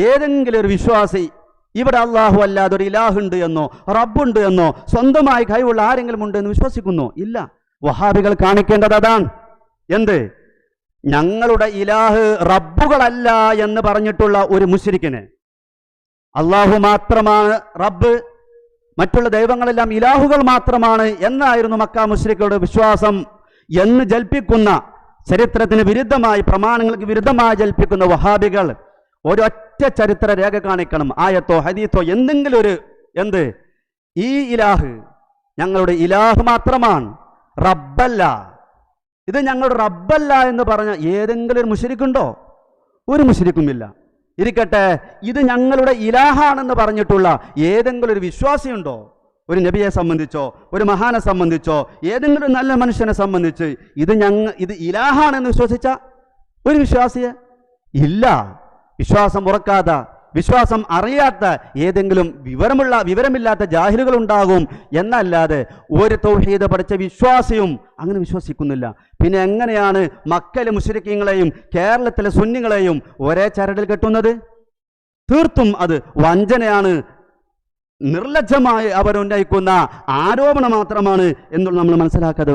ഏതെങ്കിലും ഒരു വിശ്വാസി ഇവിടെ അള്ളാഹു അല്ലാതെ ഒരു ഇലാഹുണ്ട് എന്നോ റബ്ബുണ്ട് എന്നോ സ്വന്തമായി കഴിവുള്ള ആരെങ്കിലും ഉണ്ട് എന്ന് വിശ്വസിക്കുന്നു? ഇല്ല. വഹാബികൾ കാണിക്കേണ്ടത് അതാണ്. എന്ത്? ഞങ്ങളുടെ ഇലാഹ് റബ്ബുകളല്ല എന്ന് പറഞ്ഞിട്ടുള്ള ഒരു മുശ്രിക്കിന് അള്ളാഹു മാത്രമാണ് റബ്ബ്, മറ്റുള്ള ദൈവങ്ങളെല്ലാം ഇലാഹുകൾ മാത്രമാണ് എന്നായിരുന്നു മക്ക മുശ്രിക്കുകളുടെ വിശ്വാസം എന്ന് ജൽപ്പിക്കുന്ന, ചരിത്രത്തിന് വിരുദ്ധമായി, പ്രമാണങ്ങൾക്ക് വിരുദ്ധമായി ജൽപ്പിക്കുന്ന വഹാബികൾ ഒരൊറ്റ ചരിത്ര രേഖ കാണിക്കണം, ആയത്തോ ഹദീത്തോ എന്തെങ്കിലും ഒരു എന്ത് ഈ ഇലാഹ് ഞങ്ങളുടെ ഇലാഹ് മാത്രമാണ്, റബ്ബല്ല, ഇത് ഞങ്ങളുടെ റബ്ബല്ല എന്ന് പറഞ്ഞ ഏതെങ്കിലും ഒരു മുശ്രിക്കുണ്ടോ? ഒരു മുശ്രിക്കുമില്ല. ഇരിക്കട്ടെ, ഇത് ഞങ്ങളുടെ ഇലാഹാണെന്ന് പറഞ്ഞിട്ടുള്ള ഏതെങ്കിലും ഒരു വിശ്വാസിയുണ്ടോ? ഒരു നബിയെ സംബന്ധിച്ചോ ഒരു മഹാനെ സംബന്ധിച്ചോ ഏതെങ്കിലും നല്ല മനുഷ്യനെ സംബന്ധിച്ച് ഇത് ഇലാഹാണെന്ന് വിശ്വസിച്ച ഒരു വിശ്വാസിയെ ഇല്ല. വിശ്വാസം ഉറക്കാത്ത, വിശ്വാസം അറിയാത്ത ഏതെങ്കിലും വിവരമില്ലാത്ത ജാഹിലുകൾ ഉണ്ടാകും എന്നല്ലാതെ ഒരു തൗഹീദ് പഠിച്ച വിശ്വാസിയും അങ്ങനെ വിശ്വസിക്കുന്നില്ല. പിന്നെ എങ്ങനെയാണ് മക്കയിലെ മുശ്രിക്കീങ്ങളെയും കേരളത്തിലെ സുന്നികളെയും ഒരേ ചരടിൽ കെട്ടുന്നത്? തീർത്തും അത് വഞ്ചനയാണ്, നിർലജ്ജമായി അവർ ഉന്നയിക്കുന്ന ആരോപണം മാത്രമാണ് എന്നുള്ളത് നമ്മൾ മനസ്സിലാക്കാതെ